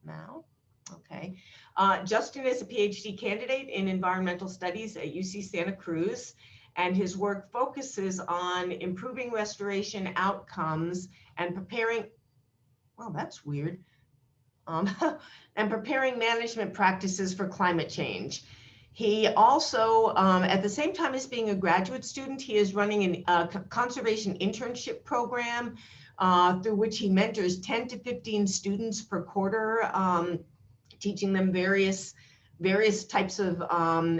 now. Okay. Justin is a PhD candidate in environmental studies at UC Santa Cruz, and his work focuses on improving restoration outcomes and preparing, well, that's weird, and preparing management practices for climate change. He also, at the same time as being a graduate student, he is running a conservation internship program through which he mentors 10 to 15 students per quarter, teaching them various types of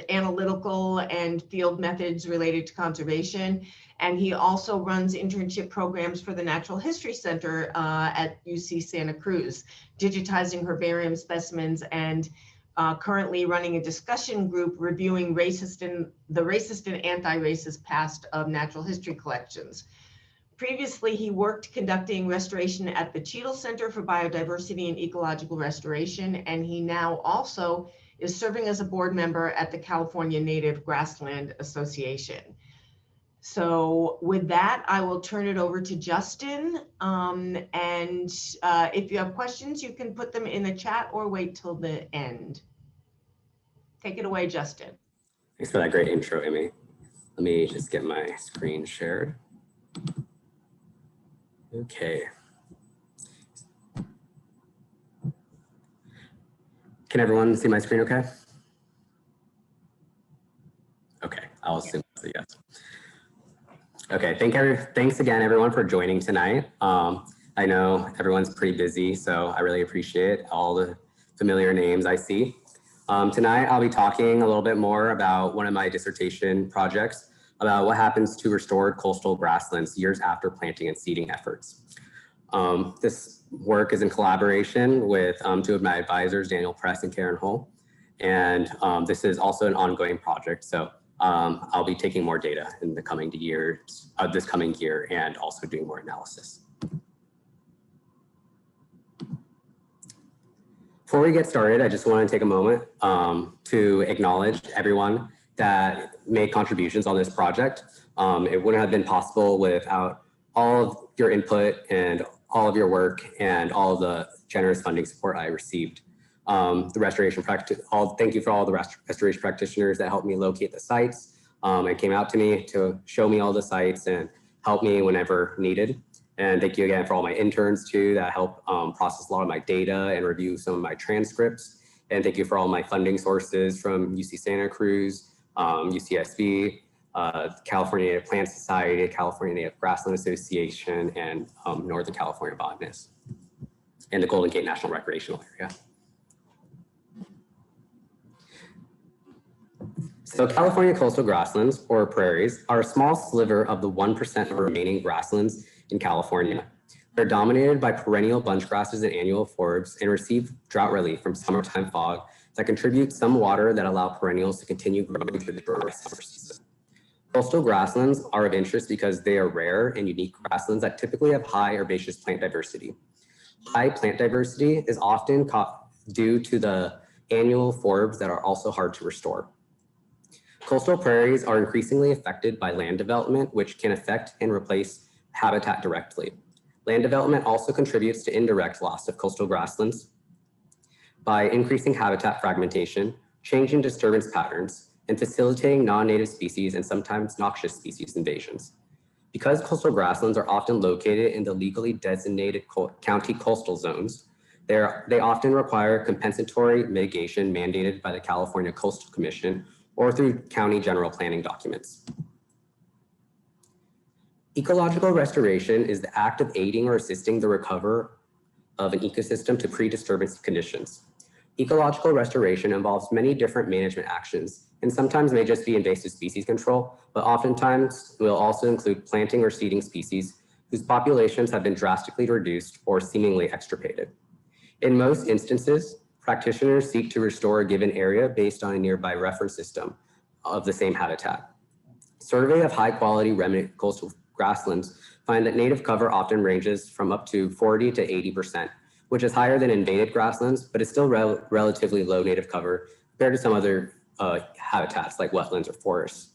analytical and field methods related to conservation. And he also runs internship programs for the Natural History Center at UC Santa Cruz, digitizing herbarium specimens and currently running a discussion group reviewing the racist and anti-racist past of natural history collections. Previously, he worked conducting restoration at the Cheadle Center for Biodiversity and Ecological Restoration, and he now also is serving as a board member at the California Native Grassland Association. So with that, I will turn it over to Justin. And if you have questions, you can put them in the chat or wait till the end. Take it away, Justin. Thanks for that great intro, Amy. Let me just get my screen shared. Okay. Can everyone see my screen okay? Okay, I'll assume that's a yes. Okay, thanks again, everyone, for joining tonight. I know everyone's pretty busy, so I really appreciate all the familiar names I see. Tonight, I'll be talking a little bit more about one of my dissertation projects about what happens to restored coastal grasslands years after planting and seeding efforts. This work is in collaboration with two of my advisors, Daniel Press and Karen Hull. And this is also an ongoing project. So I'll be taking more data in the coming years, this coming year, and also doing more analysis. Before we get started, I just want to take a moment to acknowledge everyone that made contributions on this project. It wouldn't have been possible without all of your input and all of your work and all of the generous funding support I received. Thank you for all the restoration practitioners that helped me locate the sites and came out to me to show me all the sites and help me whenever needed. And thank you again for all my interns too that help process a lot of my data and review some of my transcripts. And thank you for all my funding sources from UC Santa Cruz, UCSB, California Native Plant Society, California Native Grassland Association, and Northern California Botanists, and the Golden Gate National Recreational Area. So California coastal grasslands, or prairies, are a small sliver of the 1% of remaining grasslands in California. They're dominated by perennial bunch grasses and annual forbs and receive drought relief from summertime fog that contribute some water that allow perennials to continue growing through the dry summer season. Coastal grasslands are of interest because they are rare and unique grasslands that typically have high herbaceous plant diversity. High plant diversity is often due to the annual forbs that are also hard to restore. Coastal prairies are increasingly affected by land development, which can affect and replace habitat directly. Land development also contributes to indirect loss of coastal grasslands by increasing habitat fragmentation, changing disturbance patterns, and facilitating non-native species and sometimes noxious species invasions. Because coastal grasslands are often located in the legally designated county coastal zones, they often require compensatory mitigation mandated by the California Coastal Commission or through county general planning documents. Ecological restoration is the act of aiding or assisting the recovery of an ecosystem to pre-disturbance conditions. Ecological restoration involves many different management actions and sometimes may just be invasive species control, but oftentimes will also include planting or seeding species whose populations have been drastically reduced or seemingly extirpated. In most instances, practitioners seek to restore a given area based on a nearby reference system of the same habitat. Survey of high quality remnant coastal grasslands find that native cover often ranges from up to 40 to 80%, which is higher than invaded grasslands, but is still relatively low native cover compared to some other habitats like wetlands or forests.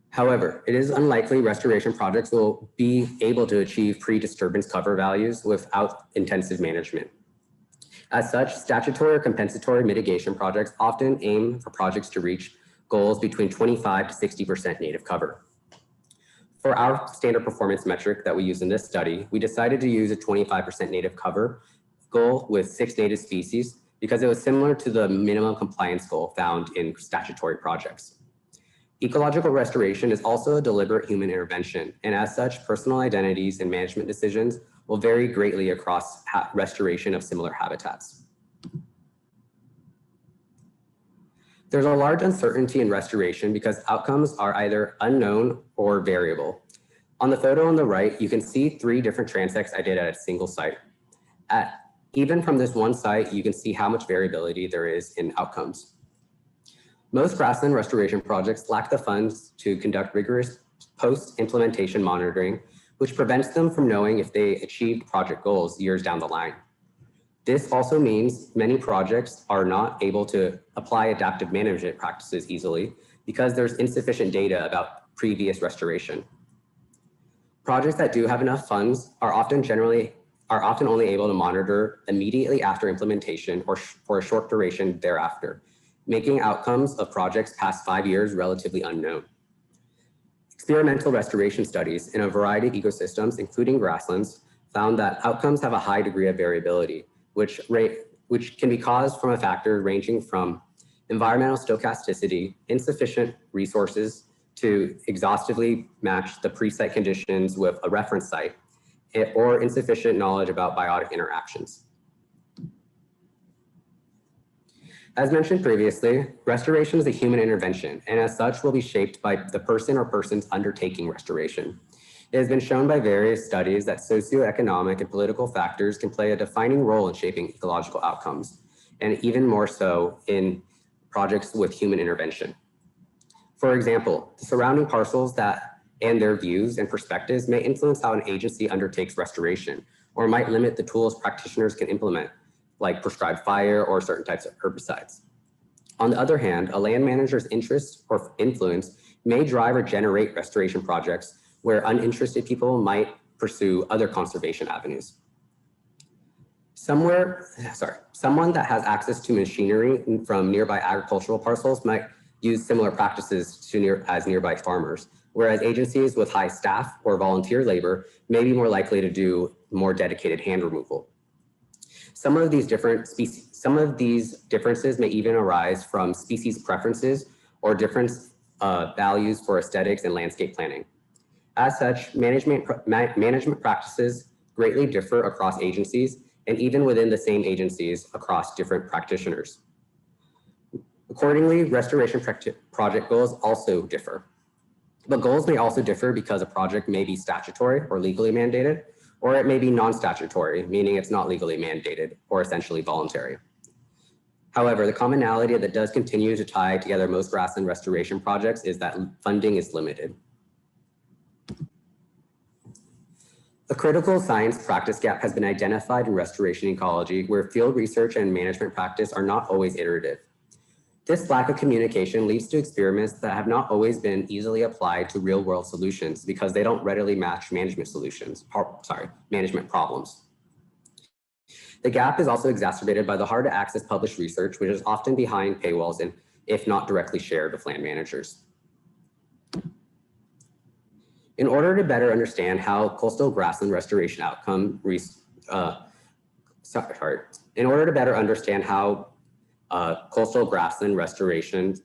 However, it is unlikely restoration projects will be able to achieve pre-disturbance cover values without intensive management. As such, statutory or compensatory mitigation projects often aim for projects to reach goals between 25 to 60% native cover. For our standard performance metric that we use in this study, we decided to use a 25% native cover goal with 6 native species because it was similar to the minimum compliance goal found in statutory projects. Ecological restoration is also a deliberate human intervention, and as such, personal identities and management decisions will vary greatly across restoration of similar habitats. There's a large uncertainty in restoration because outcomes are either unknown or variable. On the photo on the right, you can see 3 different transects I did at a single site. Even from this one site, you can see how much variability there is in outcomes. Most grassland restoration projects lack the funds to conduct rigorous post-implementation monitoring, which prevents them from knowing if they achieved project goals years down the line. This also means many projects are not able to apply adaptive management practices easily because there's insufficient data about previous restoration. Projects that do have enough funds are often only able to monitor immediately after implementation or for a short duration thereafter, making outcomes of projects past 5 years relatively unknown. Experimental restoration studies in a variety of ecosystems, including grasslands, found that outcomes have a high degree of variability, which can be caused from a factor ranging from environmental stochasticity, insufficient resources to exhaustively match the pre-site conditions with a reference site, or insufficient knowledge about biotic interactions. As mentioned previously, restoration is a human intervention, and as such will be shaped by the person or persons undertaking restoration. It has been shown by various studies that socioeconomic and political factors can play a defining role in shaping ecological outcomes, and even more so in projects with human intervention. For example, the surrounding parcels and their views and perspectives may influence how an agency undertakes restoration, or might limit the tools practitioners can implement, like prescribed fire or certain types of herbicides. On the other hand, a land manager's interest or influence may drive or generate restoration projects where uninterested people might pursue other conservation avenues. Someone that has access to machinery from nearby agricultural parcels might use similar practices as nearby farmers, whereas agencies with high staff or volunteer labor may be more likely to do more dedicated hand removal. Some of these differences may even arise from species preferences or different values for aesthetics and landscape planning. As such, management practices greatly differ across agencies and even within the same agencies across different practitioners. Accordingly, restoration project goals also differ. But goals may also differ because a project may be statutory or legally mandated, or it may be non-statutory, meaning it's not legally mandated or essentially voluntary. However, the commonality that does continue to tie together most grassland restoration projects is that funding is limited. A critical science practice gap has been identified in restoration ecology, where field research and management practice are not always iterative. This lack of communication leads to experiments that have not always been easily applied to real-world solutions because they don't readily match management problems. The gap is also exacerbated by the hard-to-access published research, which is often behind paywalls and if not directly shared with land managers. In order to better understand how coastal grassland restoration coastal grassland restoration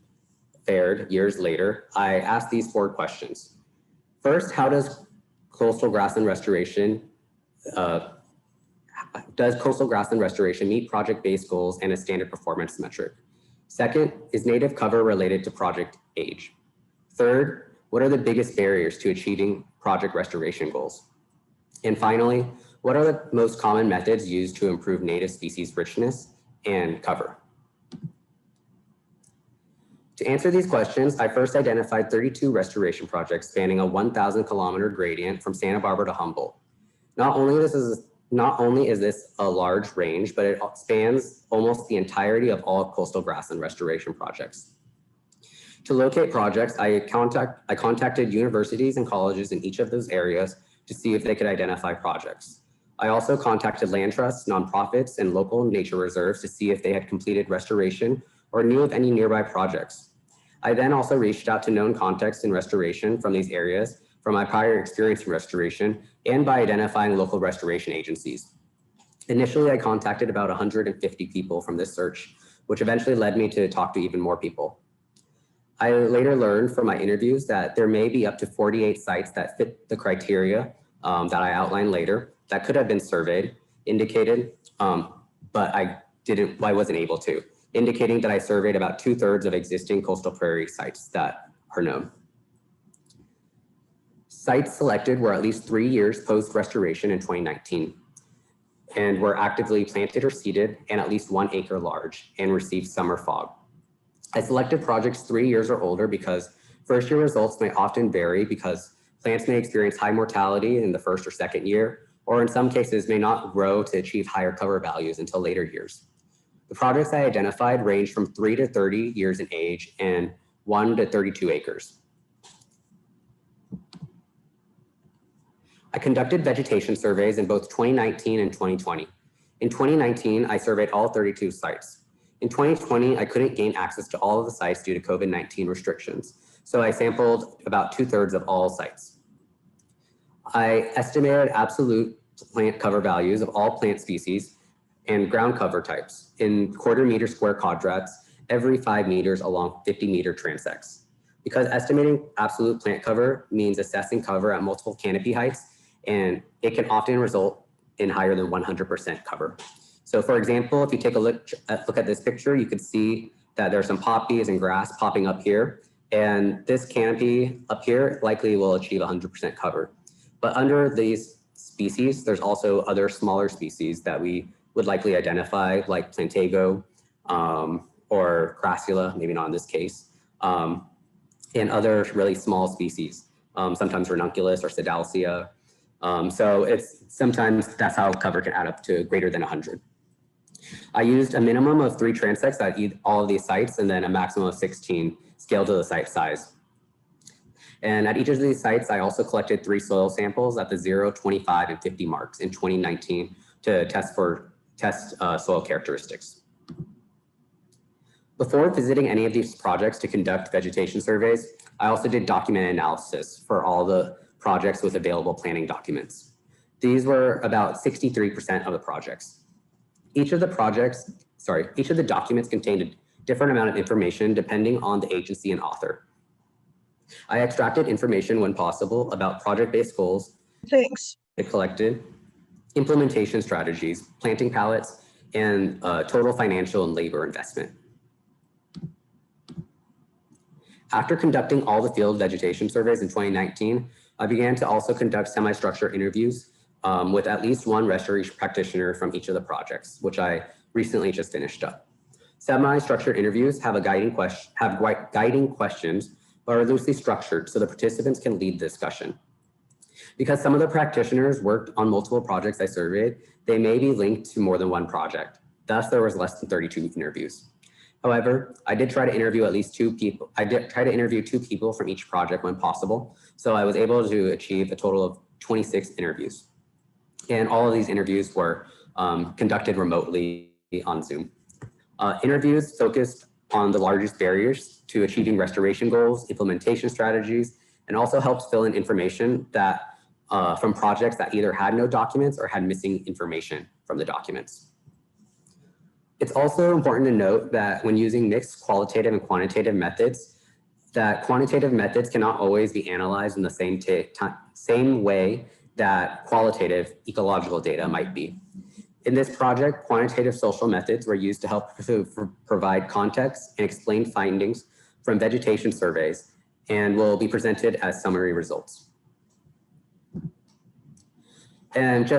fared years later, I asked these 4 questions. First, how does coastal grassland restoration meet project-based goals and a standard performance metric? Second, is native cover related to project age? Third, what are the biggest barriers to achieving project restoration goals? And finally, what are the most common methods used to improve native species richness and cover? To answer these questions, I first identified 32 restoration projects spanning a 1,000-kilometer gradient from Santa Barbara to Humboldt. Not only is this a large range, but it spans almost the entirety of all coastal grassland restoration projects. To locate projects, I contacted universities and colleges in each of those areas to see if they could identify projects. I also contacted land trusts, nonprofits, and local nature reserves to see if they had completed restoration or knew of any nearby projects. I then also reached out to known contacts in restoration from these areas from my prior experience in restoration and by identifying local restoration agencies. Initially, I contacted about 150 people from this search, which eventually led me to talk to even more people. I later learned from my interviews that there may be up to 48 sites that fit the criteria that I outlined later that could have been surveyed, indicated, but I wasn't able to, indicating that I surveyed about 2/3 of existing coastal prairie sites that are known. Sites selected were at least 3 years post-restoration in 2019 and were actively planted or seeded and at least 1 acre large and received summer fog. I selected projects 3 years or older because first-year results may often vary because plants may experience high mortality in the first or second year, or in some cases may not grow to achieve higher cover values until later years. The projects I identified range from 3 to 30 years in age and 1 to 32 acres. I conducted vegetation surveys in both 2019 and 2020. In 2019, I surveyed all 32 sites. In 2020, I couldn't gain access to all of the sites due to COVID-19 restrictions, so I sampled about 2/3 of all sites. I estimated absolute plant cover values of all plant species and ground cover types in quarter-meter square quadrats every 5 meters along 50-meter transects. Because estimating absolute plant cover means assessing cover at multiple canopy heights, and it can often result in higher than 100% cover. So for example, if you take a look at this picture, you could see that there's some poppies and grass popping up here, and this canopy up here likely will achieve 100% cover. But under these species, there's also other smaller species that we would likely identify, like Plantago or Crassula, maybe not in this case, and other really small species, sometimes Ranunculus or Sidalcia. So sometimes that's how cover can add up to greater than 100. I used a minimum of 3 transects at all of these sites and then a maximum of 16 scaled to the site size. And at each of these sites, I also collected 3 soil samples at the 0, 25, and 50 marks in 2019 to test soil characteristics. Before visiting any of these projects to conduct vegetation surveys, I also did document analysis for all the projects with available planning documents. These were about 63% of the projects. Each of the documents contained a different amount of information depending on the agency and author. I extracted information when possible about project-based goals. Thanks. It collected implementation strategies, planting pallets, and total financial and labor investment. After conducting all the field vegetation surveys in 2019, I began to also conduct SemiStructure interviews with at least 1 restoration practitioner from each of the projects, which I recently just finished up. SemiStructure interviews have guiding questions, but are loosely structured so the participants can lead the discussion. Because some of the practitioners worked on multiple projects I surveyed, they may be linked to more than 1 project. Thus, there was less than 32 interviews. However, I did try to interview at least 2 people. I did try to interview 2 people from each project when possible. So I was able to achieve a total of 26 interviews. And all of these interviews were conducted remotely on Zoom. Interviews focused on the largest barriers to achieving restoration goals, implementation strategies, and also helped fill in information that from projects that either had no documents or had missing information from the documents. It's also important to note that when using mixed qualitative and quantitative methods, that quantitative methods cannot always be analyzed in the same way that qualitative ecological data might be. In this project, quantitative social methods were used to help provide context and explain findings from vegetation surveys and will be presented as summary results. And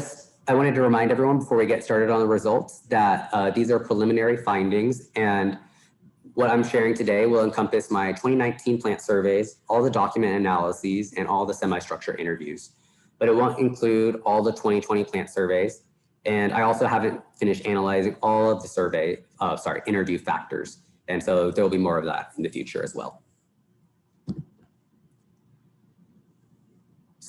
I wanted to remind everyone before we get started on the results that these are preliminary findings, and what I'm sharing today will encompass my 2019 plant surveys, all the document analyses, and all the SemiStructure interviews. But it won't include all the 2020 plant surveys. And I also haven't finished analyzing all of the interview factors. And so there'll be more of that in the future as well.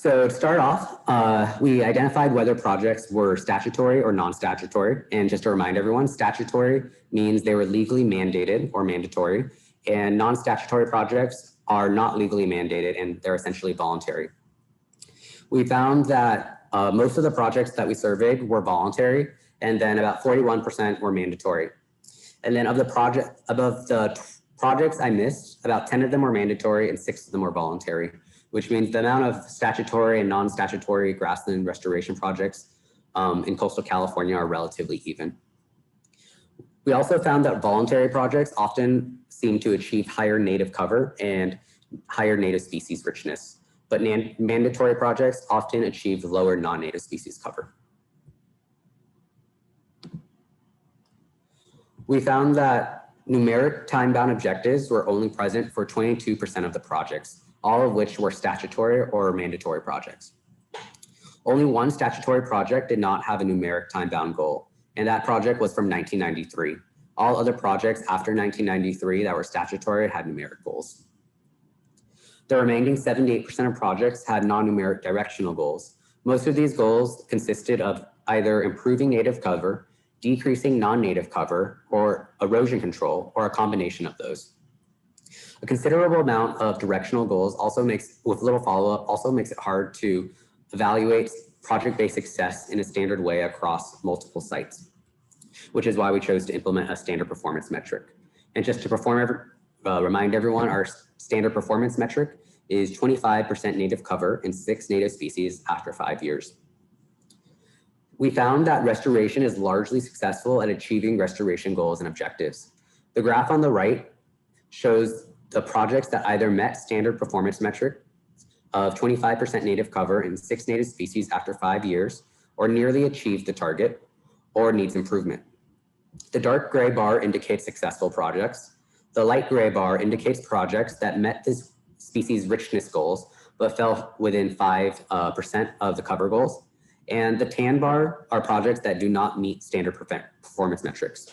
So to start off, we identified whether projects were statutory or non-statutory. And just to remind everyone, statutory means they were legally mandated or mandatory, and non-statutory projects are not legally mandated and they're essentially voluntary. We found that most of the projects that we surveyed were voluntary, and then about 41% were mandatory. And then of the projects I missed, about 10 of them were mandatory and 6 of them were voluntary, which means the amount of statutory and non-statutory grassland restoration projects in coastal California are relatively even. We also found that voluntary projects often seem to achieve higher native cover and higher native species richness, but mandatory projects often achieve lower non-native species cover. We found that numeric time-bound objectives were only present for 22% of the projects, all of which were statutory or mandatory projects. Only one statutory project did not have a numeric time-bound goal, and that project was from 1993. All other projects after 1993 that were statutory had numeric goals. The remaining 78% of projects had non-numeric directional goals. Most of these goals consisted of either improving native cover, decreasing non-native cover, or erosion control, or a combination of those. A considerable amount of directional goals also with little follow-up, also makes it hard to evaluate project-based success in a standard way across multiple sites, which is why we chose to implement a standard performance metric. And just to remind everyone, our standard performance metric is 25% native cover in 6 native species after 5 years. We found that restoration is largely successful at achieving restoration goals and objectives. The graph on the right shows the projects that either met standard performance metric of 25% native cover in 6 native species after 5 years, or nearly achieved the target, or needs improvement. The dark gray bar indicates successful projects. The light gray bar indicates projects that met this species richness goals, but fell within 5% of the cover goals. And the tan bar are projects that do not meet standard performance metrics.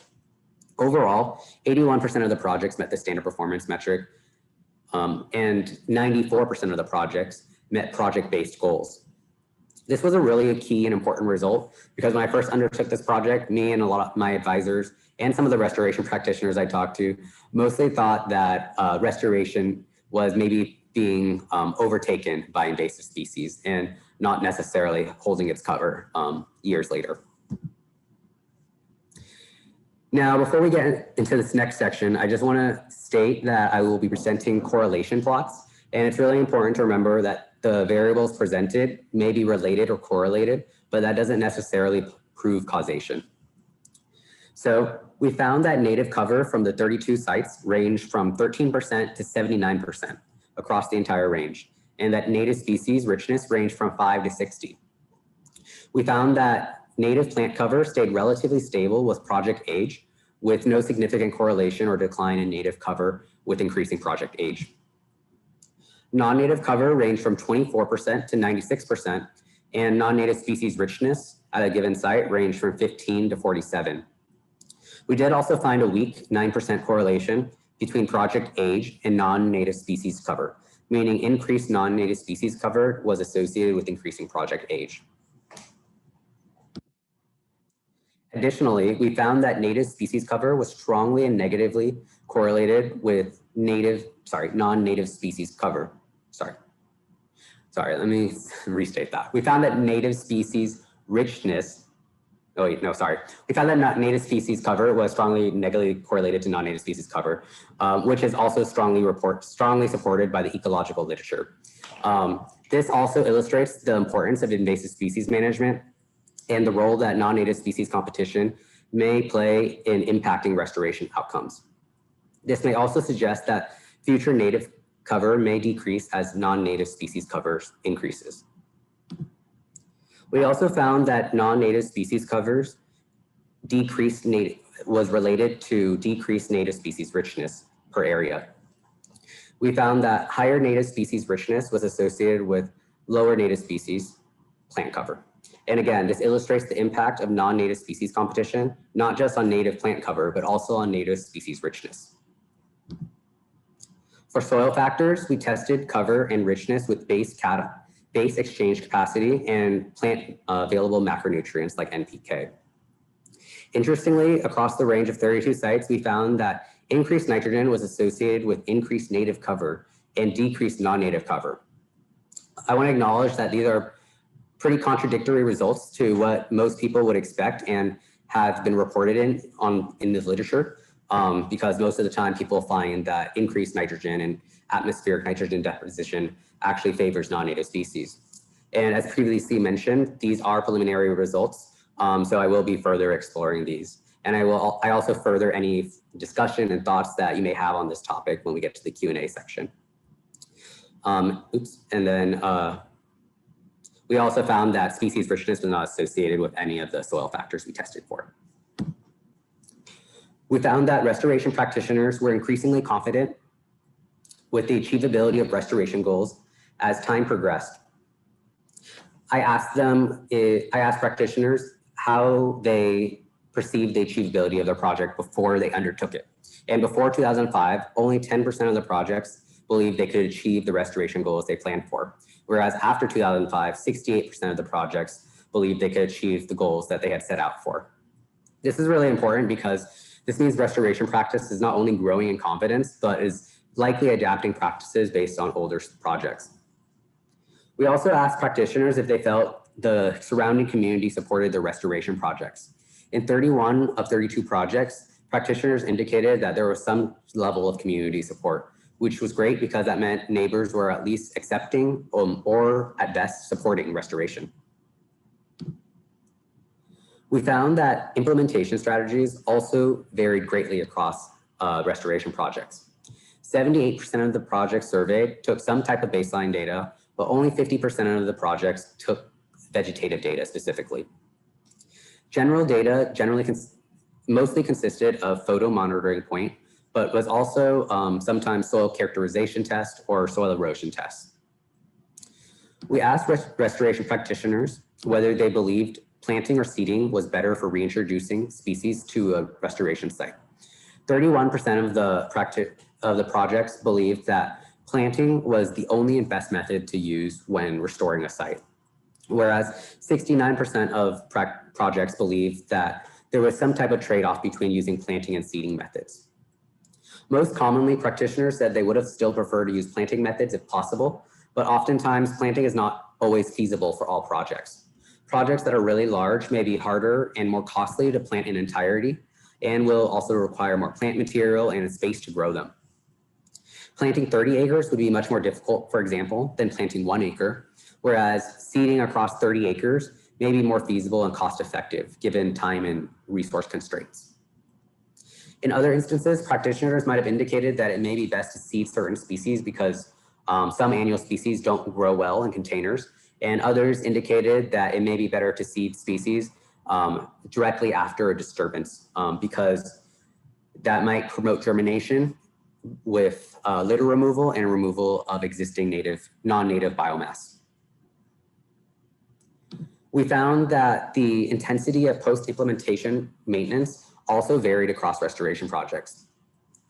Overall, 81% of the projects met the standard performance metric, and 94% of the projects met project-based goals. This was a really key and important result because when I first undertook this project, me and a lot of my advisors and some of the restoration practitioners I talked to mostly thought that restoration was maybe being overtaken by invasive species and not necessarily holding its cover years later. Now, before we get into this next section, I just want to state that I will be presenting correlation plots. And it's really important to remember that the variables presented may be related or correlated, but that doesn't necessarily prove causation. So we found that native cover from the 32 sites ranged from 13% to 79% across the entire range, and that native species richness ranged from 5 to 60. We found that native plant cover stayed relatively stable with project age, with no significant correlation or decline in native cover with increasing project age. Non-native cover ranged from 24% to 96%, and non-native species richness at a given site ranged from 15 to 47. We did also find a weak 9% correlation between project age and non-native species cover, meaning increased non-native species cover was associated with increasing project age. Additionally, we found that native species cover was strongly and negatively correlated with non-native species cover. Sorry, let me restate that. We found that native species richness, we found that native species cover was strongly negatively correlated to non-native species cover, which is also strongly supported by the ecological literature. This also illustrates the importance of invasive species management and the role that non-native species competition may play in impacting restoration outcomes. This may also suggest that future native cover may decrease as non-native species cover increases. We also found that non-native species covers was related to decreased native species richness per area. We found that higher native species richness was associated with lower native species plant cover. And again, this illustrates the impact of non-native species competition, not just on native plant cover, but also on native species richness. For soil factors, we tested cover and richness with base base exchange capacity, and plant available macronutrients like NPK. Interestingly, across the range of 32 sites, we found that increased nitrogen was associated with increased native cover and decreased non-native cover. I want to acknowledge that these are pretty contradictory results to what most people would expect and have been reported in the literature, because most of the time people find that increased nitrogen and atmospheric nitrogen deposition actually favors non-native species. And as previously mentioned, these are preliminary results, so I will be further exploring these. And I also further any discussion and thoughts that you may have on this topic when we get to the Q&A section. And then we also found that species richness was not associated with any of the soil factors we tested for. We found that restoration practitioners were increasingly confident with the achievability of restoration goals as time progressed. I asked practitioners how they perceived the achievability of their project before they undertook it. And before 2005, only 10% of the projects believed they could achieve the restoration goals they planned for. Whereas after 2005, 68% of the projects believed they could achieve the goals that they had set out for. This is really important because this means restoration practice is not only growing in confidence, but is likely adapting practices based on older projects. We also asked practitioners if they felt the surrounding community supported the restoration projects. In 31 of 32 projects, practitioners indicated that there was some level of community support, which was great because that meant neighbors were at least accepting or at best supporting restoration. We found that implementation strategies also varied greatly across restoration projects. 78% of the projects surveyed took some type of baseline data, but only 50% of the projects took vegetative data specifically. General data mostly consisted of photo monitoring point, but was also sometimes soil characterization test or soil erosion tests. We asked restoration practitioners whether they believed planting or seeding was better for reintroducing species to a restoration site. 31% of the projects believed that planting was the only and best method to use when restoring a site, whereas 69% of projects believed that there was some type of trade-off between using planting and seeding methods. Most commonly, practitioners said they would have still preferred to use planting methods if possible, but oftentimes planting is not always feasible for all projects. Projects that are really large may be harder and more costly to plant in entirety and will also require more plant material and space to grow them. Planting 30 acres would be much more difficult, for example, than planting 1 acre, whereas seeding across 30 acres may be more feasible and cost effective given time and resource constraints. In other instances, practitioners might have indicated that it may be best to seed certain species because some annual species don't grow well in containers, and others indicated that it may be better to seed species directly after a disturbance because that might promote germination with litter removal and removal of existing non-native biomass. We found that the intensity of post-implementation maintenance also varied across restoration projects.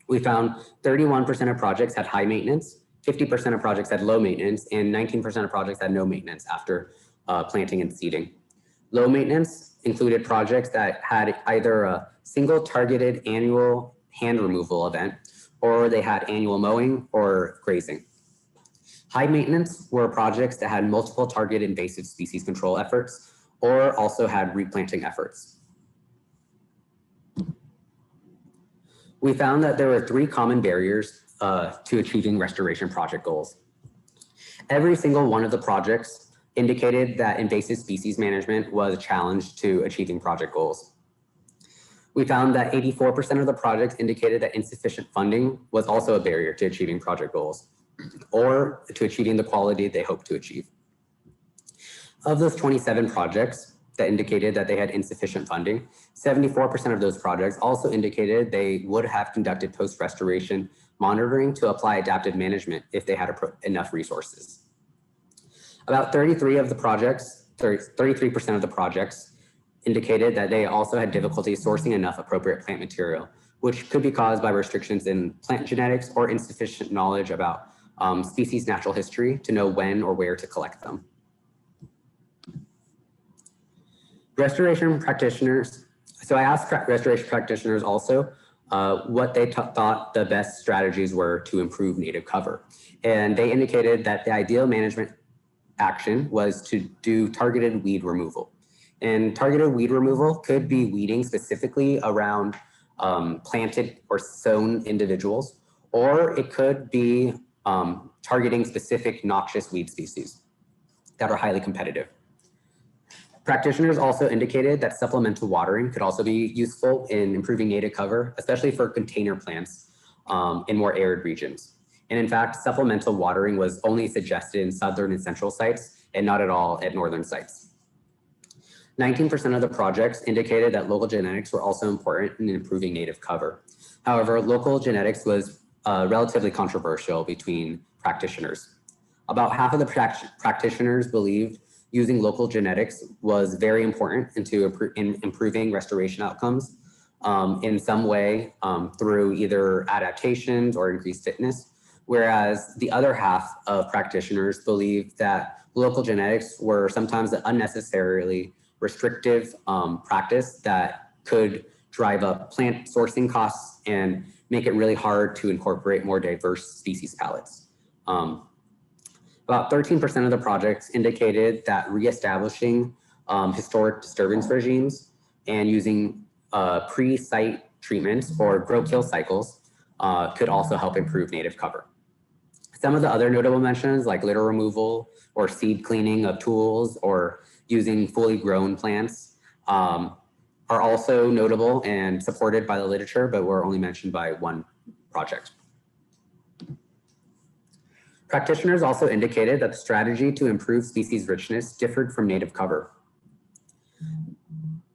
We found 31% of projects had high maintenance, 50% of projects had low maintenance, and 19% of projects had no maintenance after planting and seeding. Low maintenance included projects that had either a single targeted annual hand removal event, or they had annual mowing or grazing. High maintenance were projects that had multiple targeted invasive species control efforts, or also had replanting efforts. We found that there were 3 common barriers to achieving restoration project goals. Every single one of the projects indicated that invasive species management was a challenge to achieving project goals. We found that 84% of the projects indicated that insufficient funding was also a barrier to achieving project goals or to achieving the quality they hoped to achieve. Of those 27 projects that indicated that they had insufficient funding, 74% of those projects also indicated they would have conducted post-restoration monitoring to apply adaptive management if they had enough resources. About 33% of the projects indicated that they also had difficulty sourcing enough appropriate plant material, which could be caused by restrictions in plant genetics or insufficient knowledge about species natural history to know when or where to collect them. Restoration practitioners, so I asked restoration practitioners also what they thought the best strategies were to improve native cover. And they indicated that the ideal management action was to do targeted weed removal. And targeted weed removal could be weeding specifically around planted or sown individuals, or it could be targeting specific noxious weed species that are highly competitive. Practitioners also indicated that supplemental watering could also be useful in improving native cover, especially for container plants in more arid regions. And in fact, supplemental watering was only suggested in southern and central sites and not at all at northern sites. 19% of the projects indicated that local genetics were also important in improving native cover. However, local genetics was relatively controversial between practitioners. About half of the practitioners believed using local genetics was very important in improving restoration outcomes in some way through either adaptations or increased fitness, whereas the other half of practitioners believed that local genetics were sometimes an unnecessarily restrictive practice that could drive up plant sourcing costs and make it really hard to incorporate more diverse species palettes. About 13% of the projects indicated that reestablishing historic disturbance regimes and using pre-site treatments or grow-kill cycles could also help improve native cover. Some of the other notable mentions like litter removal or seed cleaning of tools or using fully grown plants are also notable and supported by the literature, but were only mentioned by one project. Practitioners also indicated that the strategy to improve species richness differed from native cover.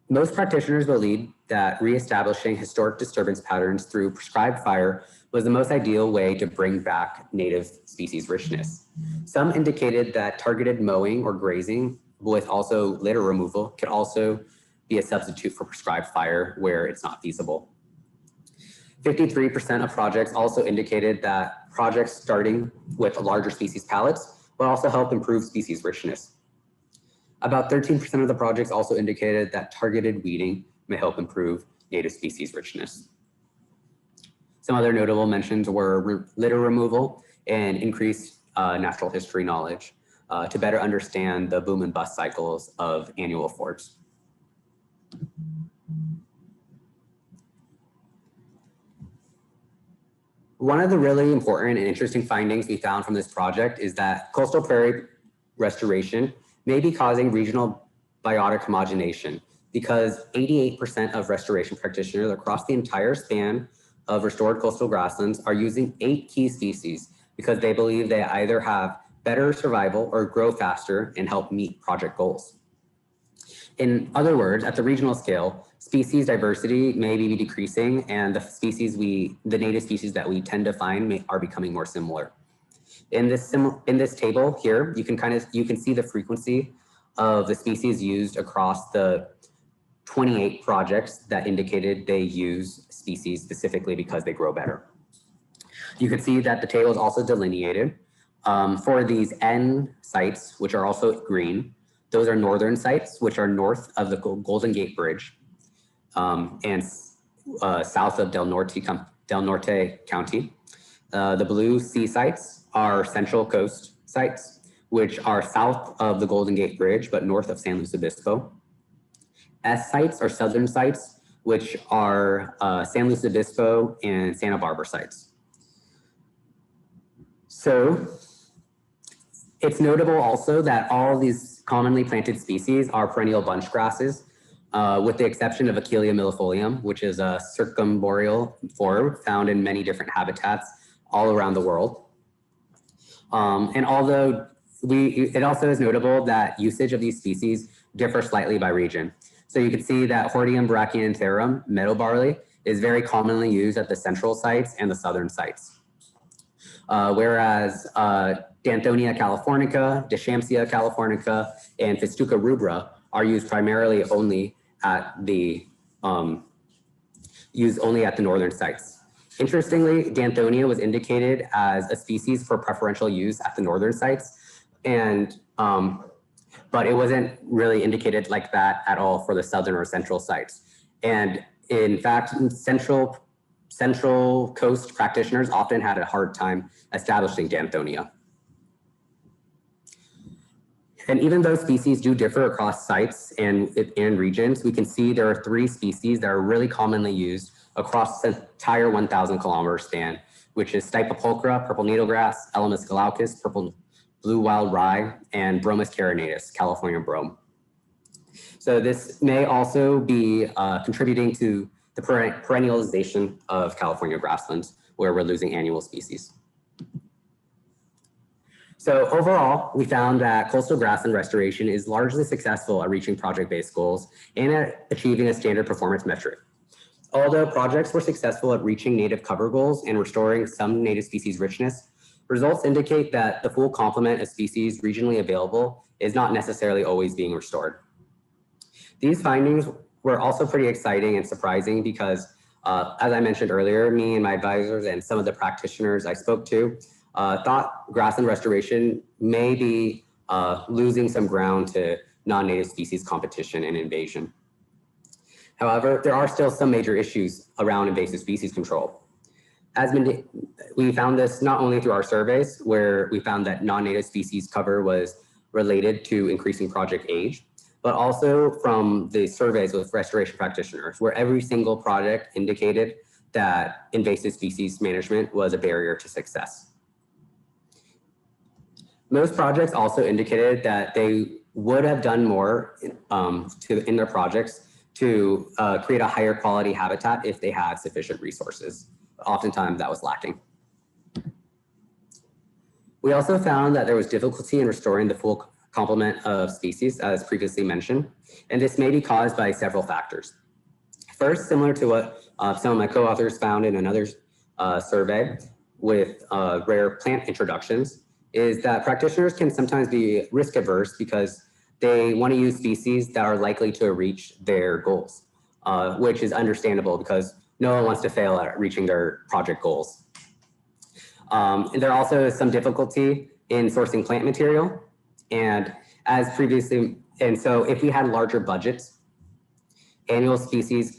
Most practitioners believed that reestablishing historic disturbance patterns through prescribed fire was the most ideal way to bring back native species richness. Some indicated that targeted mowing or grazing with also litter removal could also be a substitute for prescribed fire where it's not feasible. 53% of projects also indicated that projects starting with larger species palettes will also help improve species richness. About 13% of the projects also indicated that targeted weeding may help improve native species richness. Some other notable mentions were litter removal and increased natural history knowledge to better understand the boom and bust cycles of annual forbs. One of the really important and interesting findings we found from this project is that coastal prairie restoration may be causing regional biotic homogenation because 88% of restoration practitioners across the entire span of restored coastal grasslands are using 8 key species because they believe they either have better survival or grow faster and help meet project goals. In other words, at the regional scale, species diversity may be decreasing and the native species that we tend to find are becoming more similar. In this table here, you can see the frequency of the species used across the 28 projects that indicated they use species specifically because they grow better. You can see that the table is also delineated for these N sites, which are also green. Those are northern sites, which are north of the Golden Gate Bridge and south of Del Norte County. The blue C sites are Central Coast sites, which are south of the Golden Gate Bridge, but north of San Luis Obispo. S sites are southern sites, which are San Luis Obispo and Santa Barbara sites. So it's notable also that all these commonly planted species are perennial bunch grasses, with the exception of Achillea millefolium, which is a circumboreal forb found in many different habitats all around the world. And although it also is notable that usage of these species differ slightly by region. So you can see that Hordeum brachyanthorum, meadow barley, is very commonly used at the central sites and the southern sites. Whereas Danthonia californica, Deschampsia californica, and Festuca rubra are used primarily only at the northern sites. Interestingly, Danthonia was indicated as a species for preferential use at the northern sites, and but it wasn't really indicated like that at all for the southern or central sites. And in fact, central coast practitioners often had a hard time establishing Xanthonia. And even though species do differ across sites and regions, we can see there are 3 species that are really commonly used across the entire 1,000 kilometer span, which is Stipropulchra, purple needlegrass, Elamis glaucus, purple blue wild rye, and Bromus carinatus, California brome. So this may also be contributing to the perennialization of California grasslands, where we're losing annual species. So overall, we found that coastal grassland restoration is largely successful at reaching project-based goals and at achieving a standard performance metric. Although projects were successful at reaching native cover goals and restoring some native species richness, results indicate that the full complement of species regionally available is not necessarily always being restored. These findings were also pretty exciting and surprising because, as I mentioned earlier, me and my advisors and some of the practitioners I spoke to thought grassland restoration may be losing some ground to non-native species competition and invasion. However, there are still some major issues around invasive species control. We found this not only through our surveys, where we found that non-native species cover was related to increasing project age, but also from the surveys with restoration practitioners, where every single project indicated that invasive species management was a barrier to success. Most projects also indicated that they would have done more in their projects to create a higher quality habitat if they had sufficient resources. Oftentimes that was lacking. We also found that there was difficulty in restoring the full complement of species, as previously mentioned, and this may be caused by several factors. First, similar to what some of my co-authors found in another survey with rare plant introductions, is that practitioners can sometimes be risk averse because they want to use species that are likely to reach their goals, which is understandable because no one wants to fail at reaching their project goals. And there also is some difficulty in sourcing plant material. And as previously, and so if we had larger budgets, annual species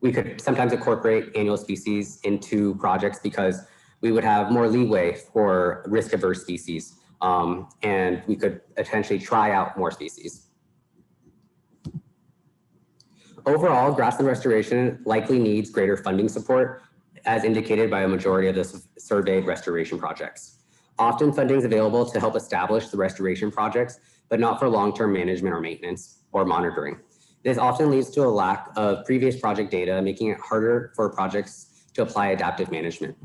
we could sometimes incorporate annual species into projects because we would have more leeway for risk-averse species, and we could potentially try out more species. Overall, grassland restoration likely needs greater funding support, as indicated by a majority of the surveyed restoration projects. Often funding is available to help establish the restoration projects, but not for long-term management or maintenance or monitoring. This often leads to a lack of previous project data, making it harder for projects to apply adaptive management.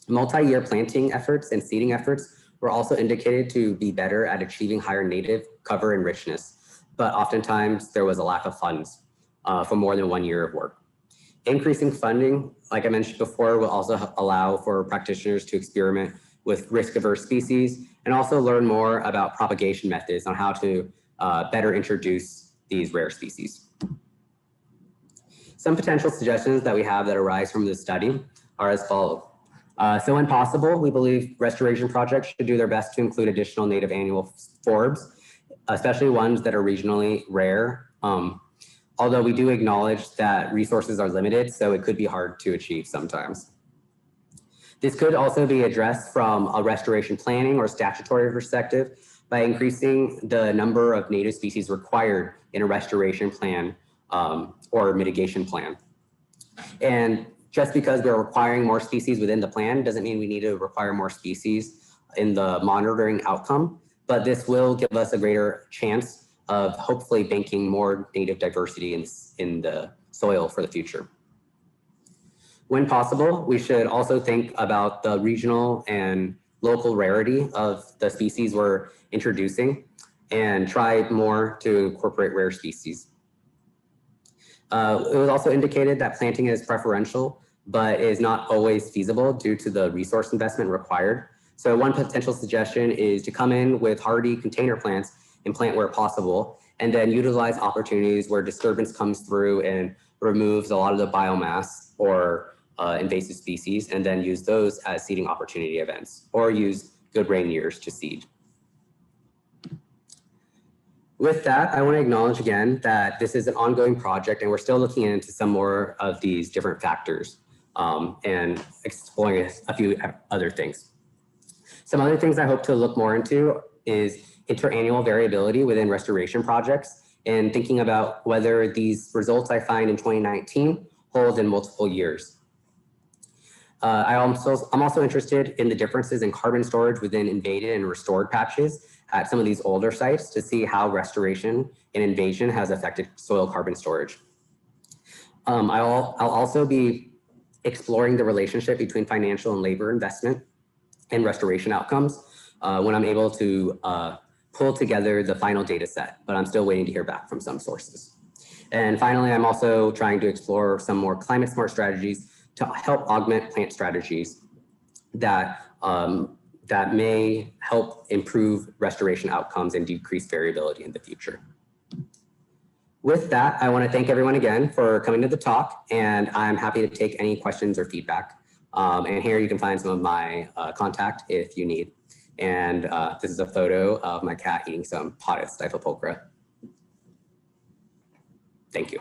Multi-year planting efforts and seeding efforts were also indicated to be better at achieving higher native cover and richness, but oftentimes there was a lack of funds for more than 1 year of work. Increasing funding, like I mentioned before, will also allow for practitioners to experiment with risk-averse species and also learn more about propagation methods on how to better introduce these rare species. Some potential suggestions that we have that arise from this study are as follows. So when possible, we believe restoration projects should do their best to include additional native annual forbs, especially ones that are regionally rare. Although we do acknowledge that resources are limited, so it could be hard to achieve sometimes. This could also be addressed from a restoration planning or statutory perspective by increasing the number of native species required in a restoration plan or mitigation plan. And just because we're requiring more species within the plan doesn't mean we need to require more species in the monitoring outcome, but this will give us a greater chance of hopefully banking more native diversity in the soil for the future. When possible, we should also think about the regional and local rarity of the species we're introducing and try more to incorporate rare species. It was also indicated that planting is preferential, but is not always feasible due to the resource investment required. So one potential suggestion is to come in with hardy container plants and plant where possible, and then utilize opportunities where disturbance comes through and removes a lot of the biomass or invasive species, and then use those as seeding opportunity events, or use good rain years to seed. With that, I want to acknowledge again that this is an ongoing project and we're still looking into some more of these different factors and exploring a few other things. Some other things I hope to look more into is interannual variability within restoration projects and thinking about whether these results I find in 2019 hold in multiple years. I'm also interested in the differences in carbon storage within invaded and restored patches at some of these older sites to see how restoration and invasion has affected soil carbon storage. I'll also be exploring the relationship between financial and labor investment and restoration outcomes when I'm able to pull together the final data set, but I'm still waiting to hear back from some sources. And finally, I'm also trying to explore some more climate smart strategies to help augment plant strategies that that may help improve restoration outcomes and decrease variability in the future. With that, I want to thank everyone again for coming to the talk, and I'm happy to take any questions or feedback. And here you can find some of my contact if you need. And this is a photo of my cat eating some potted Staphylococcus. Thank you.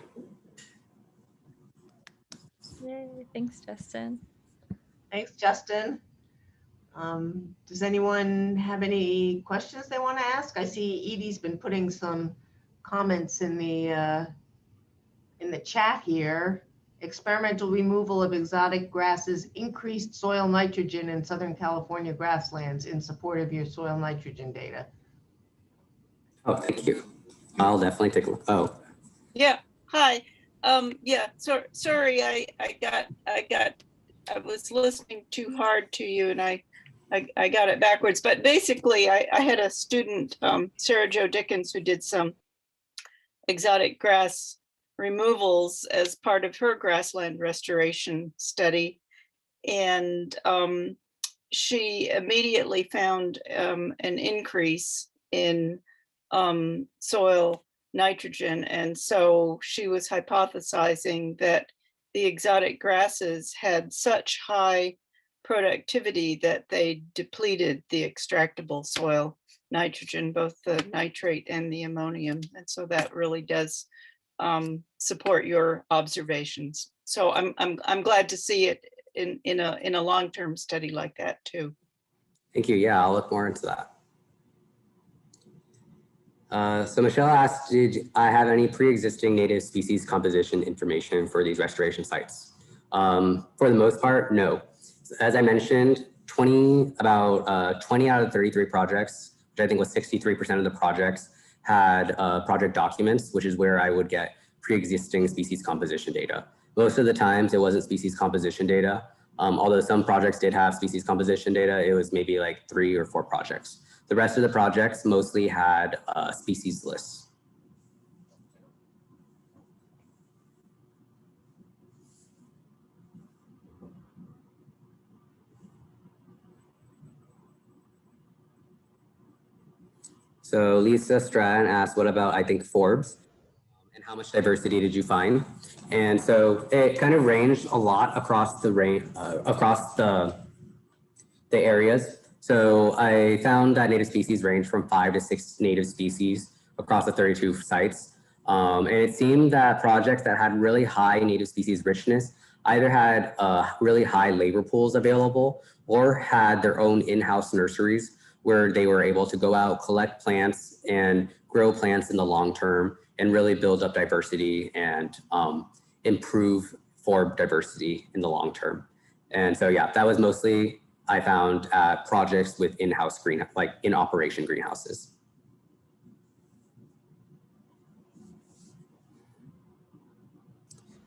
Yay, thanks, Justin. Thanks, Justin. Does anyone have any questions they want to ask? I see Edie's been putting some comments in the chat here. Experimental removal of exotic grasses increased soil nitrogen in Southern California grasslands in support of your soil nitrogen data. Oh, thank you. I'll definitely take a look. Oh. Yeah, hi. Yeah, so sorry, I was listening too hard to you and I got it backwards, but basically I had a student, Sarah Jo Dickens, who did some exotic grass removals as part of her grassland restoration study. And she immediately found an increase in soil nitrogen. And so she was hypothesizing that the exotic grasses had such high productivity that they depleted the extractable soil nitrogen, both the nitrate and the ammonium. And so that really does support your observations. So I'm glad to see it in a long-term study like that too. Thank you. Yeah, I'll look more into that. So Michelle asked, did I have any pre-existing native species composition information for these restoration sites? For the most part, no. As I mentioned, 20 out of 33 projects, which I think was 63% of the projects, had project documents, which is where I would get pre-existing species composition data. Most of the times it wasn't species composition data. Although some projects did have species composition data, it was maybe like 3 or 4 projects. The rest of the projects mostly had species lists. So Lisa Stratton asked, what about, I think, forbs? And how much diversity did you find? And so it kind of ranged a lot across the areas. So I found that native species range from 5 to 6 native species across the 32 sites. And it seemed that projects that had really high native species richness either had really high labor pools available or had their own in-house nurseries where they were able to go out, collect plants and grow plants in the long term and really build up diversity and improve forb diversity in the long term. And so, yeah, that was mostly I found projects with in-house in-operation greenhouses.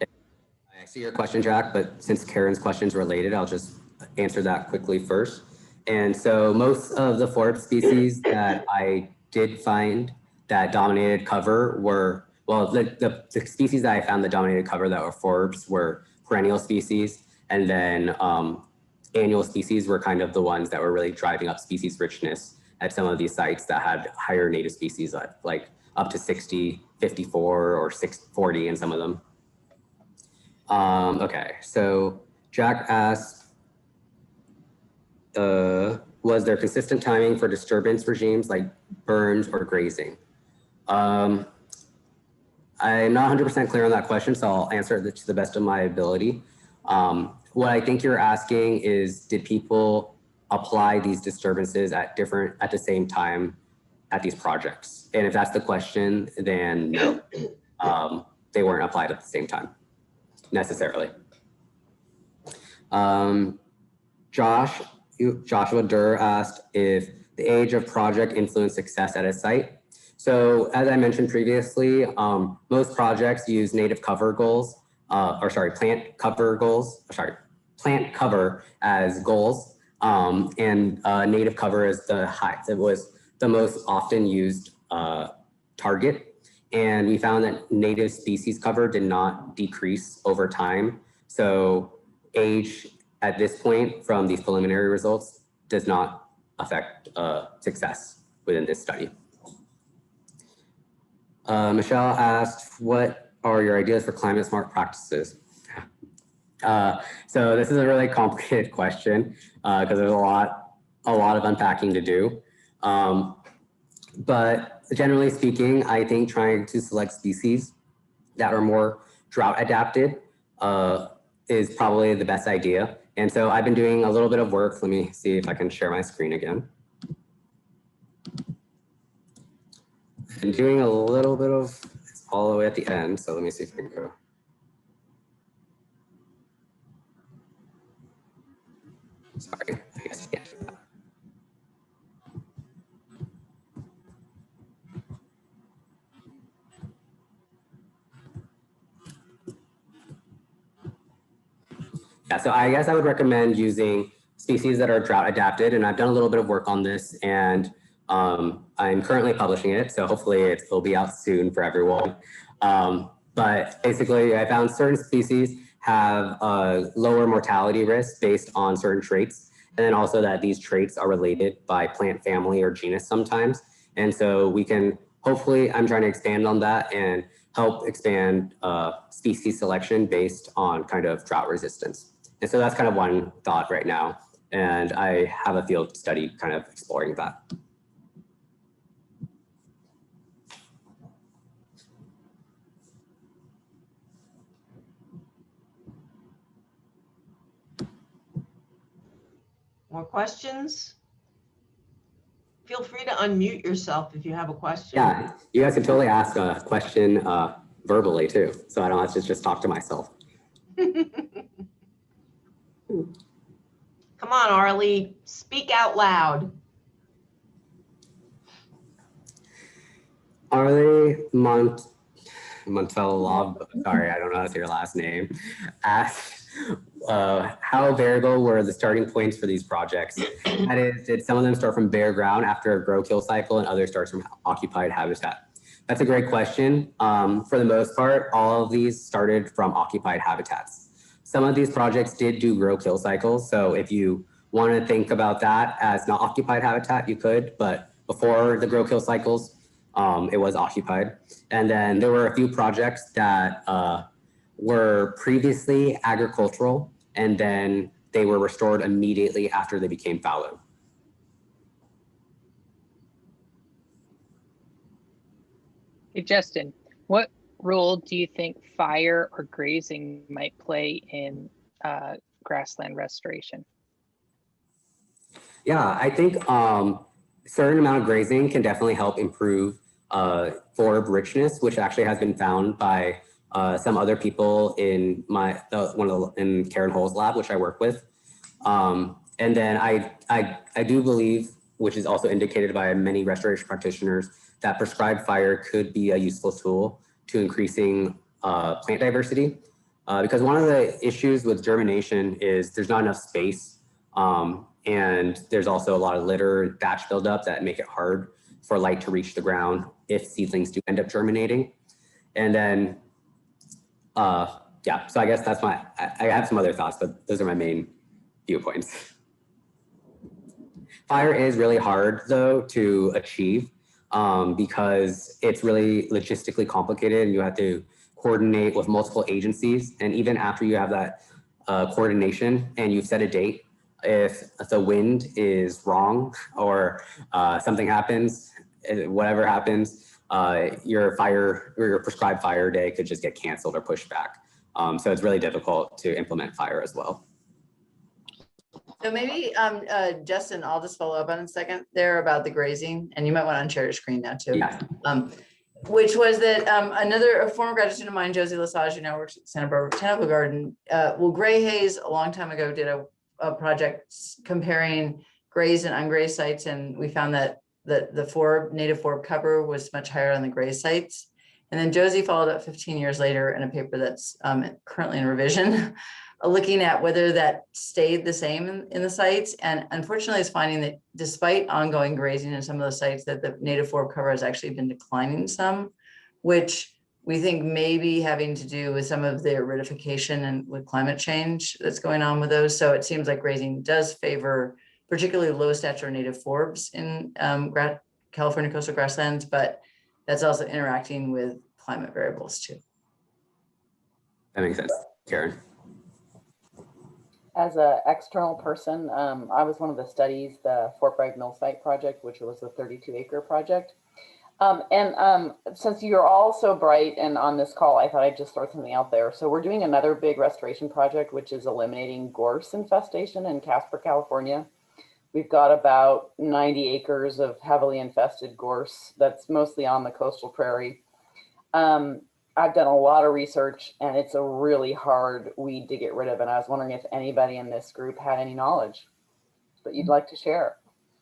I see your question, Jack, but since Karen's question is related, I'll just answer that quickly first. And so most of the forb species that I did find that dominated cover were, well, the species that I found that dominated cover that were forbs were perennial species, and then annual species were kind of the ones that were really driving up species richness at some of these sites that had higher native species, like up to 60, 54, or 640 in some of them. Okay, so Jack asked, was there consistent timing for disturbance regimes like burns or grazing? I'm not 100% clear on that question, so I'll answer it to the best of my ability. What I think you're asking is, did people apply these disturbances at the same time at these projects? And if that's the question, then no, they weren't applied at the same time necessarily. Joshua Durr asked if the age of project influenced success at a site. So as I mentioned previously, most projects use native cover goals, plant cover as goals, and native cover is it was the most often used target. And we found that native species cover did not decrease over time. So age at this point from these preliminary results does not affect success within this study. Michelle asked, what are your ideas for climate smart practices? So this is a really complicated question because there's a lot of unpacking to do. But generally speaking, I think trying to select species that are more drought adapted is probably the best idea. And so I've been doing a little bit of work. Let me see if I can share my screen again. I'm doing a little bit of, it's all the way at the end. So let me see if I can go. Sorry, I guess I can't do that. Yeah, so I guess I would recommend using species that are drought adapted, and I've done a little bit of work on this, and I'm currently publishing it, so hopefully it will be out soon for everyone. But basically, I found certain species have a lower mortality risk based on certain traits, and then also that these traits are related by plant family or genus sometimes. And so we can hopefully, I'm trying to expand on that and help expand species selection based on kind of drought resistance. And so that's kind of one thought right now. And I have a field study kind of exploring that. More questions? Feel free to unmute yourself if you have a question. Yeah, you guys can totally ask a question verbally too, so I don't have to just talk to myself. Come on, Arlie, speak out loud. Arlie Montelov, sorry, I don't know how to say your last name, asked how variable were the starting points for these projects? That is, did some of them start from bare ground after a grow-kill cycle and others start from occupied habitat? That's a great question. For the most part, all of these started from occupied habitats. Some of these projects did do grow-kill cycles, so if you want to think about that as not occupied habitat, you could, but before the grow-kill cycles, it was occupied. And then there were a few projects that were previously agricultural, and then they were restored immediately after they became fallow. Hey, Justin, what role do you think fire or grazing might play in grassland restoration? Yeah, I think a certain amount of grazing can definitely help improve forb richness, which actually has been found by some other people in in Karen Hull's lab, which I work with. And then I do believe, which is also indicated by many restoration practitioners, that prescribed fire could be a useful tool to increasing plant diversity. Because one of the issues with germination is there's not enough space. And there's also a lot of litter and thatch buildup that make it hard for light to reach the ground if seedlings do end up germinating. And then, yeah, so I guess that's I have some other thoughts, but those are my main viewpoints. Fire is really hard though to achieve because it's really logistically complicated and you have to coordinate with multiple agencies. And even after you have that coordination and you've set a date, if the wind is wrong or something happens, whatever happens, your prescribed fire day could just get canceled or pushed back. So it's really difficult to implement fire as well. So maybe, Justin, I'll just follow up on a second there about the grazing, and you might want to unshare your screen now too. Yeah. Which was that a former graduate student of mine, Josie Lesage, who now works at Santa Barbara Botanical Garden. Gray Hayes a long time ago did a project comparing grazed and ungrazed sites, and we found that the native forb cover was much higher on the grazed sites. And then Josie followed up 15 years later in a paper that's currently in revision, looking at whether that stayed the same in the sites. And unfortunately, it's finding that despite ongoing grazing in some of the sites, that the native forb cover has actually been declining some, which we think may be having to do with some of the aridification and with climate change that's going on with those. So it seems like grazing does favor particularly low stature native forbs in California coastal grasslands, but that's also interacting with climate variables too. That makes sense. Karen. As an external person, I was one of the studies, the Fort Bragg Mill Site project, which was a 32-acre project. Since you're all so bright and on this call, I thought I'd just throw something out there. So we're doing another big restoration project, which is eliminating gorse infestation in Casper, California. We've got about 90 acres of heavily infested gorse that's mostly on the coastal prairie. I've done a lot of research, and it's a really hard weed to get rid of. And I was wondering if anybody in this group had any knowledge that you'd like to share.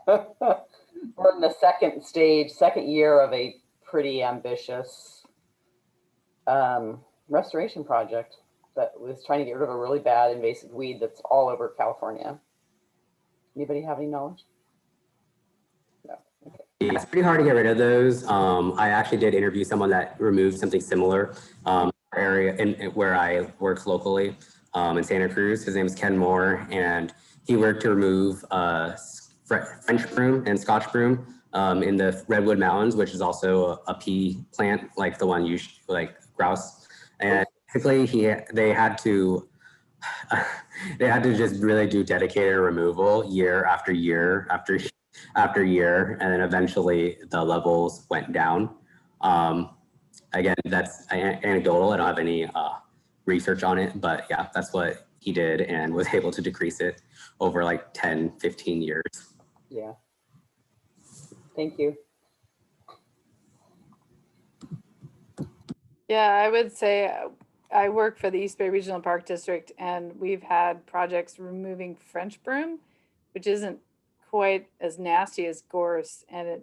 We're in the second year of a pretty ambitious restoration project that was trying to get rid of a really bad invasive weed that's all over California. Anybody have any knowledge? No. Okay. Yeah, it's pretty hard to get rid of those. I actually did interview someone that removed something similar area where I work locally in Santa Cruz. His name is Ken Moore, and he worked to remove French broom and Scotch broom in the Redwood Mountains, which is also a pea plant like the one you like grouse. And typically they had to just really do dedicated removal year after year after year, and then eventually the levels went down. Again, that's anecdotal. I don't have any research on it, but yeah, that's what he did and was able to decrease it over like 10, 15 years. Yeah. Thank you. Yeah, I would say I work for the East Bay Regional Park District, and we've had projects removing French broom, which isn't quite as nasty as gorse. And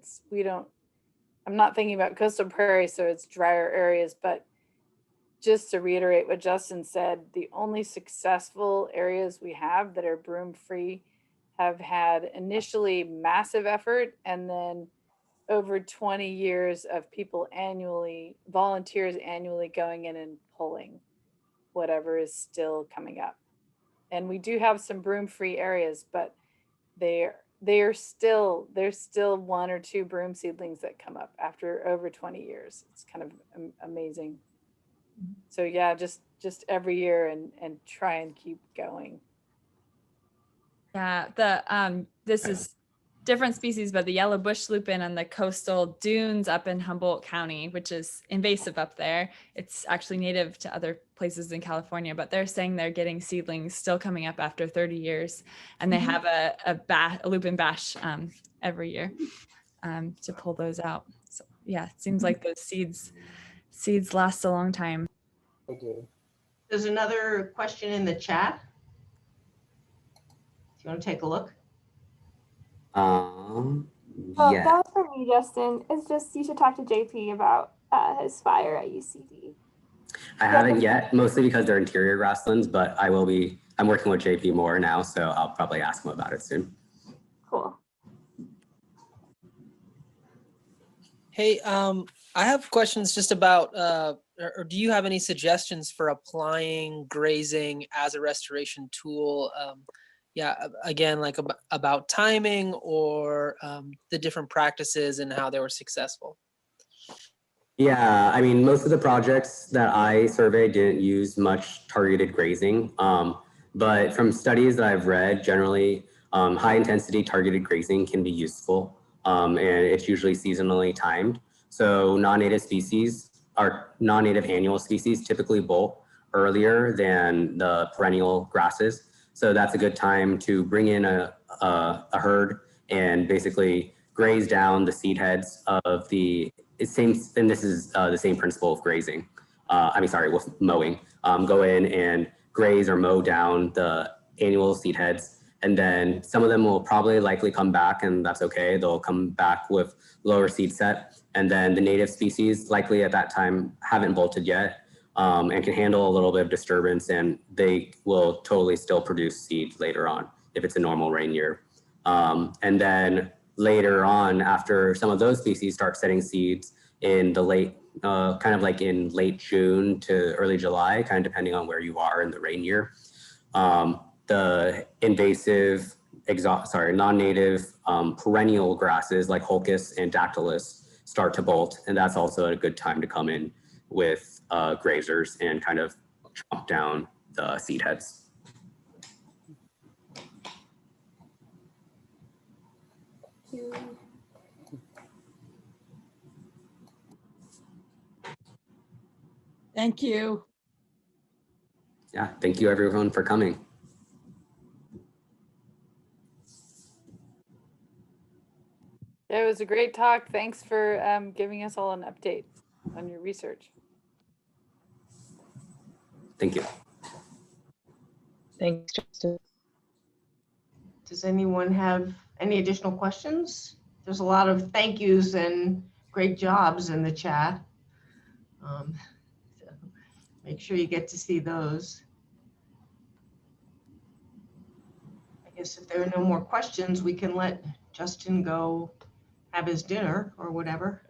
I'm not thinking about coastal prairie, so it's drier areas, but just to reiterate what Justin said, the only successful areas we have that are broom free have had initially massive effort, and then over 20 years of volunteers annually going in and pulling whatever is still coming up. And we do have some broom free areas, but there's still one or two broom seedlings that come up after over 20 years. It's kind of amazing. So yeah, just every year and try and keep going. Yeah, this is different species, but the yellow bush lupin on the coastal dunes up in Humboldt County, which is invasive up there. It's actually native to other places in California, but they're saying they're getting seedlings still coming up after 30 years. And they have a lupin bash every year to pull those out. So yeah, it seems like those seeds last a long time. They do. There's another question in the chat. Do you want to take a look? Yeah. That was for me, Justin. It's just you should talk to JP about his fire at UCD. I haven't yet, mostly because they're interior grasslands, but I'm working with JP more now, so I'll probably ask him about it soon. Cool. Hey, I have questions just about, or do you have any suggestions for applying grazing as a restoration tool? Yeah, again, like about timing or the different practices and how they were successful. Yeah, I mean, most of the projects that I surveyed didn't use much targeted grazing, but from studies that I've read, generally high intensity targeted grazing can be useful, and it's usually seasonally timed. So non-native species, or non-native annual species, typically bolt earlier than the perennial grasses. So that's a good time to bring in a herd and basically graze down the seed heads of the same, and this is the same principle of grazing. With mowing. Go in and graze or mow down the annual seed heads. And then some of them will probably likely come back, and that's okay. They'll come back with lower seed set. And then the native species likely at that time haven't bolted yet, and can handle a little bit of disturbance, and they will totally still produce seed later on if it's a normal rain year. And then later on, after some of those species start setting seeds in the late, kind of like in late June to early July, kind of depending on where you are in the rain year, the invasive, non-native perennial grasses like Holcus and Dactylus start to bolt, and that's also a good time to come in with grazers and kind of chomp down the seed heads. Thank you. Yeah, thank you everyone for coming. It was a great talk. Thanks for giving us all an update on your research. Thank you. Thanks, Justin. Does anyone have any additional questions? There's a lot of thank yous and great jobs in the chat. So make sure you get to see those. I guess if there are no more questions, we can let Justin go have his dinner or whatever.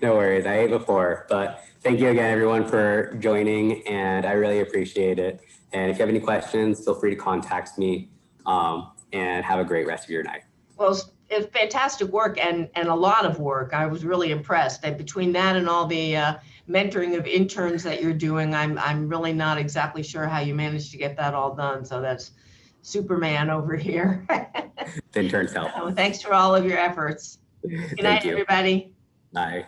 No worries, I ate before, but thank you again everyone for joining, and I really appreciate it. And if you have any questions, feel free to contact me, and have a great rest of your night. Well, it's fantastic work and a lot of work. I was really impressed. And between that and all the mentoring of interns that you're doing, I'm really not exactly sure how you managed to get that all done. So that's Superman over here. The interns help. Thanks for all of your efforts. Good night, everybody. Bye.